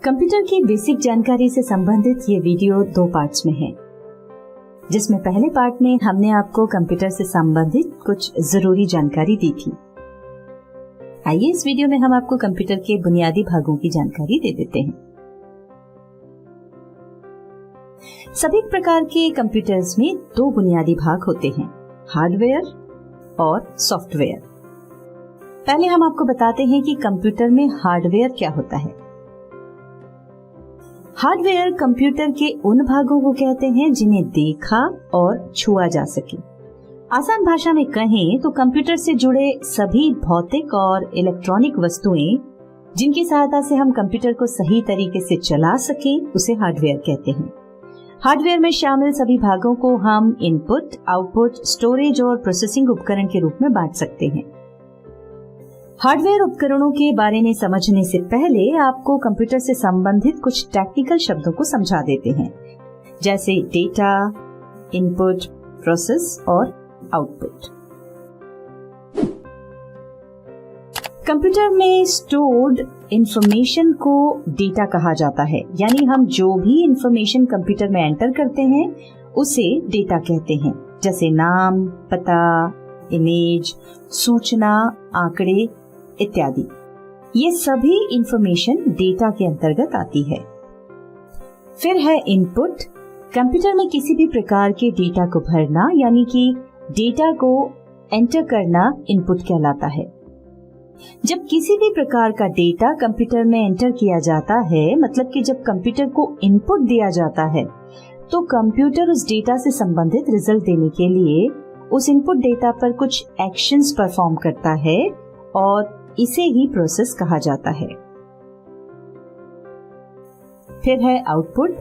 Computer की basic जानकारी से संबंधित ये वीडियो 2 पार्ट्स में है, जिसमें पहले पार्ट में हमने आपको कंप्यूटर से संबंधित कुछ जरूरी जानकारी दी थी। आइए इस वीडियो में हम आपको कंप्यूटर के बुनियादी भागों की जानकारी दे देते हैं। सभी प्रकार के कंप्यूटर्स में 2 बुनियादी भाग होते हैं, हार्डवेयर और सॉफ्टवेयर। पहले हम आपको बताते हैं कि कंप्यूटर में हार्डवेयर क्या होता है। हार्डवेयर कंप्यूटर के उन भागों को कहते हैं जिन्हें देखा और छुआ जा सके। आसान भाषा में कहें तो कंप्यूटर से जुड़े सभी भौतिक और इलेक्ट्रॉनिक वस्तुएं जिनकी सहायता से हम कंप्यूटर को सही तरीके से चला सके उसे हार्डवेयर कहते हैं। हार्डवेयर में शामिल सभी भागों को हम इनपुट, आउटपुट, स्टोरेज और प्रोसेसिंग उपकरण के रूप में बांट सकते हैं। हार्डवेयर उपकरणों के बारे में समझने से पहले आपको कंप्यूटर से संबंधित कुछ टेक्निकल शब्दों को समझा देते हैं, जैसे डेटा, इनपुट, प्रोसेस और आउटपुट। कंप्यूटर में स्टोर्ड इंफॉर्मेशन को डेटा कहा जाता है, यानी हम जो भी इंफॉर्मेशन कंप्यूटर में एंटर करते हैं उसे डेटा कहते हैं, जैसे नाम, पता, इमेज, सूचना, आंकड़े इत्यादि। ये सभी इंफॉर्मेशन डेटा के अंतर्गत आती है। फिर है इनपुट। कंप्यूटर में किसी भी प्रकार के डेटा को भरना यानी कि डेटा को एंटर करना इनपुट कहलाता है। जब किसी भी प्रकार का डेटा कंप्यूटर में एंटर किया जाता है, मतलब कि जब कंप्यूटर को इनपुट दिया जाता है, तो कंप्यूटर उस डेटा से संबंधित रिजल्ट देने के लिए उस इनपुट डेटा पर कुछ एक्शंस परफॉर्म करता है और इसे ही प्रोसेस कहा जाता है। फिर है आउटपुट।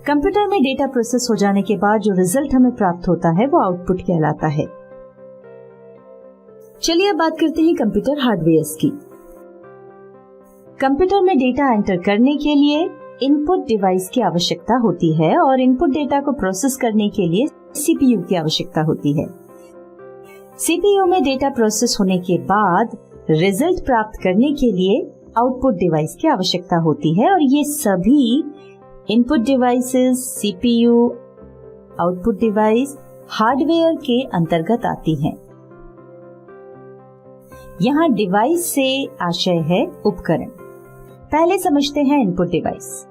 कंप्यूटर में डेटा प्रोसेस हो जाने के बाद जो रिजल्ट हमें प्राप्त होता है वो आउटपुट कहलाता है। चलिए अब बात करते हैं कंप्यूटर हार्डवेयर्स की। कंप्यूटर में डेटा एंटर करने के लिए इनपुट डिवाइस की आवश्यकता होती है और इनपुट डेटा को प्रोसेस करने के लिए सीपीयू की आवश्यकता होती है। सीपीयू में डेटा प्रोसेस होने के बाद रिजल्ट प्राप्त करने के लिए आउटपुट डिवाइस की आवश्यकता होती है और ये सभी input devices, CPU, output device hardware के अंतर्गत आती हैं। यहाँ डिवाइस से आशय है उपकरण। पहले समझते हैं इनपुट डिवाइस।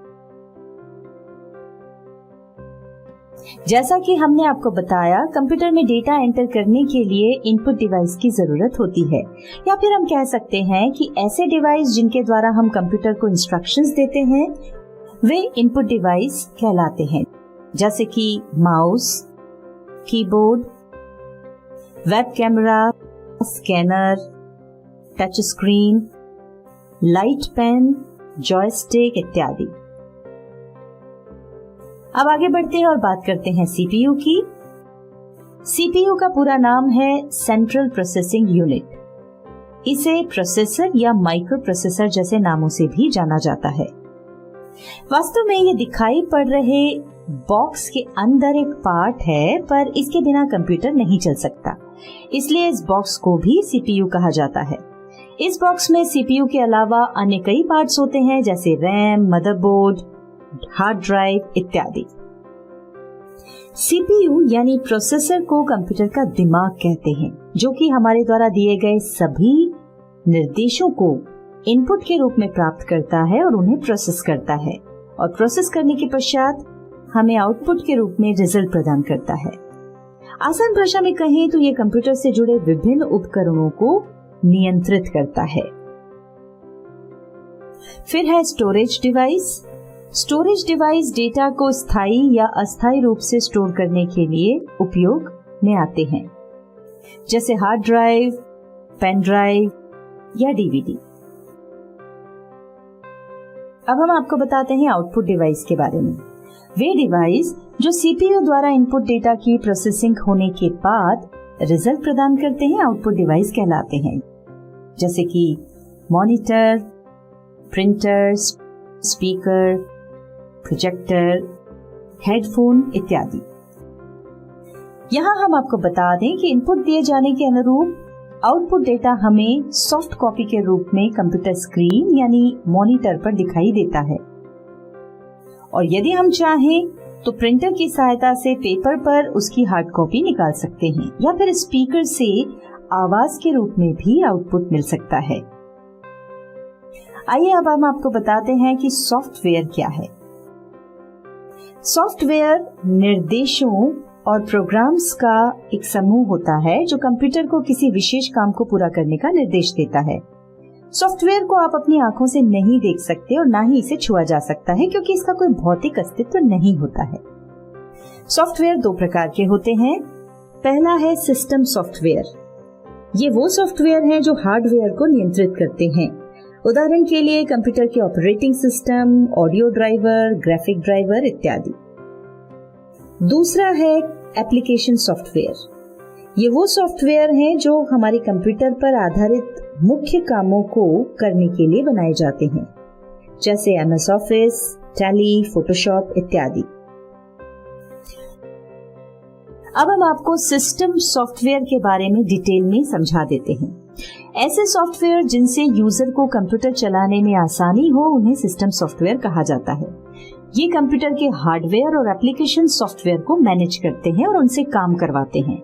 जैसा कि हमने आपको बताया, कंप्यूटर में डेटा एंटर करने के लिए इनपुट डिवाइस की जरूरत होती है, या फिर हम कह सकते हैं कि ऐसे डिवाइस जिनके द्वारा हम कंप्यूटर को इंस्ट्रक्शंस देते हैं वे इनपुट डिवाइस कहलाते हैं, जैसे कि mouse, keyboard, web camera, scanner, touch screen, light pen, joystick इत्यादि। अब आगे बढ़ते हैं और बात करते हैं सीपीयू की। सीपीयू का पूरा नाम है सेंट्रल प्रोसेसिंग यूनिट। इसे प्रोसेसर या माइक्रो प्रोसेसर जैसे नामों से भी जाना जाता है। वास्तव में ये दिखाई पड़ रहे बॉक्स के अंदर एक पार्ट है, पर इसके बिना कंप्यूटर नहीं चल सकता, इसलिए इस बॉक्स को भी सीपीयू कहा जाता है। इस बॉक्स में सीपीयू के अलावा अन्य कई पार्ट्स होते हैं, जैसे रैम, मदरबोर्ड, हार्ड ड्राइव इत्यादि। सीपीयू यानी प्रोसेसर को कंप्यूटर का दिमाग कहते हैं, जो कि हमारे द्वारा दिए गए सभी निर्देशों को इनपुट के रूप में प्राप्त करता है और उन्हें प्रोसेस करता है, और प्रोसेस करने के पश्चात हमें आउटपुट के रूप में रिजल्ट प्रदान करता है। आसान भाषा में कहें तो ये कंप्यूटर से जुड़े विभिन्न उपकरणों को नियंत्रित करता है। फिर है storage device. Storage device data को स्थायी या अस्थायी रूप से स्टोर करने के लिए उपयोग में आते हैं, जैसे हार्ड ड्राइव, पेन ड्राइव या डीवीडी। अब हम आपको बताते हैं आउटपुट डिवाइस के बारे में। वे डिवाइस जो सीपीयू द्वारा इनपुट डेटा की प्रोसेसिंग होने के बाद रिजल्ट प्रदान करते हैं आउटपुट डिवाइस कहलाते हैं, जैसे कि monitor, printer, speaker, projector, headphone इत्यादि। यहाँ हम आपको बता दें कि इनपुट दिए जाने के अनुरूप आउटपुट डेटा हमें सॉफ्ट कॉपी के रूप में कंप्यूटर स्क्रीन यानी मॉनिटर पर दिखाई देता है। और यदि हम चाहें तो प्रिंटर की सहायता से पेपर पर उसकी हार्ड कॉपी निकाल सकते हैं या फिर स्पीकर से आवाज के रूप में भी आउटपुट मिल सकता है। आइए अब हम आपको बताते हैं कि सॉफ्टवेयर क्या है। सॉफ्टवेयर निर्देशों और प्रोग्राम्स का एक समूह होता है जो कंप्यूटर को किसी विशेष काम को पूरा करने का निर्देश देता है। सॉफ्टवेयर को आप अपनी आंखों से नहीं देख सकते और ना ही इसे छुआ जा सकता है क्योंकि इसका कोई भौतिक अस्तित्व नहीं होता है। सॉफ्टवेयर दो प्रकार के होते हैं। पहला है सिस्टम सॉफ्टवेयर। ये वो सॉफ्टवेयर हैं जो हार्डवेयर को नियंत्रित करते हैं। उदाहरण के लिए कंप्यूटर के operating system, audio driver, graphic driver इत्यादि। दूसरा है एप्लीकेशन सॉफ्टवेयर। ये वो सॉफ्टवेयर हैं जो हमारे कंप्यूटर पर आधारित मुख्य कामों को करने के लिए बनाए जाते हैं, जैसे MS ऑफिस, टैली, फोटोशॉप इत्यादि। अब हम आपको सिस्टम सॉफ्टवेयर के बारे में डिटेल में समझा देते हैं। ऐसे सॉफ्टवेयर जिनसे यूजर को कंप्यूटर चलाने में आसानी हो उन्हें सिस्टम सॉफ्टवेयर कहा जाता है। ये कंप्यूटर के हार्डवेयर और एप्लीकेशन सॉफ्टवेयर को मैनेज करते हैं और उनसे काम करवाते हैं।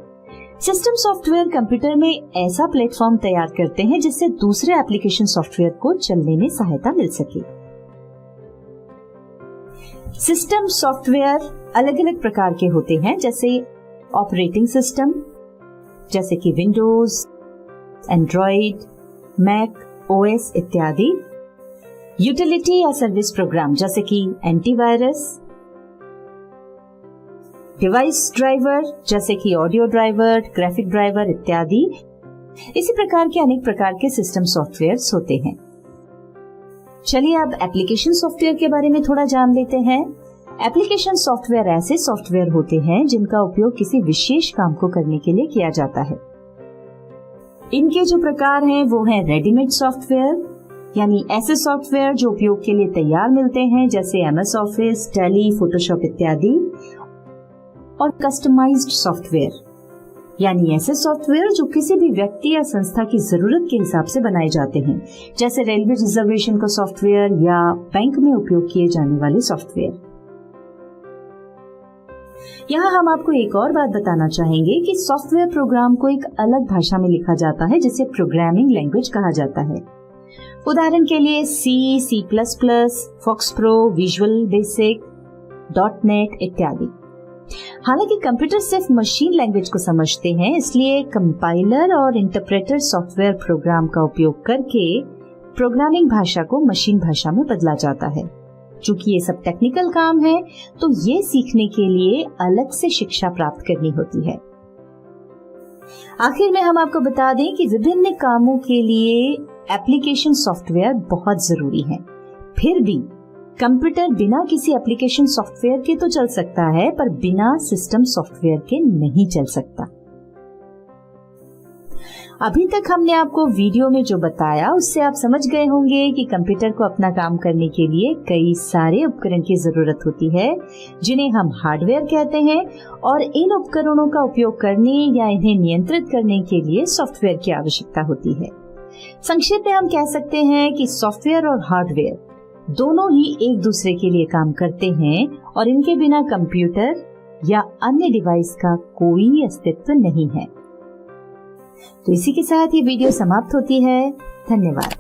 सिस्टम सॉफ्टवेयर कंप्यूटर में ऐसा प्लेटफॉर्म तैयार करते हैं जिससे दूसरे एप्लीकेशन सॉफ्टवेयर को चलने में सहायता मिल सके। सिस्टम सॉफ्टवेयर अलग अलग प्रकार के होते हैं, जैसे ऑपरेटिंग सिस्टम जैसे कि विंडोज, एंड्रॉइड, मैक OS इत्यादि। यूटिलिटी या सर्विस प्रोग्राम जैसे कि एंटीवायरस, डिवाइस ड्राइवर जैसे कि ऑडियो ड्राइवर, ग्राफिक ड्राइवर इत्यादि। इसी प्रकार के अनेक प्रकार के सिस्टम सॉफ्टवेयर्स होते हैं। चलिए अब एप्लीकेशन सॉफ्टवेयर के बारे में थोड़ा जान लेते हैं। एप्लीकेशन सॉफ्टवेयर ऐसे सॉफ्टवेयर होते हैं जिनका उपयोग किसी विशेष काम को करने के लिए किया जाता है। इनके जो प्रकार हैं वो हैं रेडीमेड सॉफ्टवेयर, यानी ऐसे सॉफ्टवेयर जो उपयोग के लिए तैयार मिलते हैं, जैसे MS ऑफिस, टैली, फोटोशॉप इत्यादि। और कस्टमाइज्ड सॉफ्टवेयर, यानी ऐसे सॉफ्टवेयर जो किसी भी व्यक्ति या संस्था की जरूरत के हिसाब से बनाए जाते हैं, जैसे रेलवे रिजर्वेशन का सॉफ्टवेयर या बैंक में उपयोग किए जाने वाले सॉफ्टवेयर। यहाँ हम आपको एक और बात बताना चाहेंगे कि सॉफ्टवेयर प्रोग्राम को एक अलग भाषा में लिखा जाता है जिसे प्रोग्रामिंग लैंग्वेज कहा जाता है। उदाहरण के लिए C++, FoxPro, visual basic, .NET इत्यादि। हालांकि कंप्यूटर सिर्फ मशीन लैंग्वेज को समझते हैं, इसलिए कंपाइलर और इंटरप्रेटर सॉफ्टवेयर प्रोग्राम का उपयोग करके प्रोग्रामिंग भाषा को मशीन भाषा में बदला जाता है। चूंकि ये सब टेक्निकल काम है, तो ये सीखने के लिए अलग से शिक्षा प्राप्त करनी होती है। आखिर में हम आपको बता दें कि विभिन्न कामों के लिए एप्लीकेशन सॉफ्टवेयर बहुत जरूरी है। फिर भी कंप्यूटर बिना किसी एप्लीकेशन सॉफ्टवेयर के तो चल सकता है, पर बिना सिस्टम सॉफ्टवेयर के नहीं चल सकता। अभी तक हमने आपको वीडियो में जो बताया उससे आप समझ गए होंगे कि कंप्यूटर को अपना काम करने के लिए कई सारे उपकरण की जरूरत होती है, जिन्हें हम हार्डवेयर कहते हैं, और इन उपकरणों का उपयोग करने या इन्हें नियंत्रित करने के लिए सॉफ्टवेयर की आवश्यकता होती है। संक्षेप में हम कह सकते हैं कि सॉफ्टवेयर और हार्डवेयर दोनों ही एक दूसरे के लिए काम करते हैं और इनके बिना कंप्यूटर या अन्य डिवाइस का कोई अस्तित्व नहीं है। तो इसी के साथ ये वीडियो समाप्त होती है। धन्यवाद।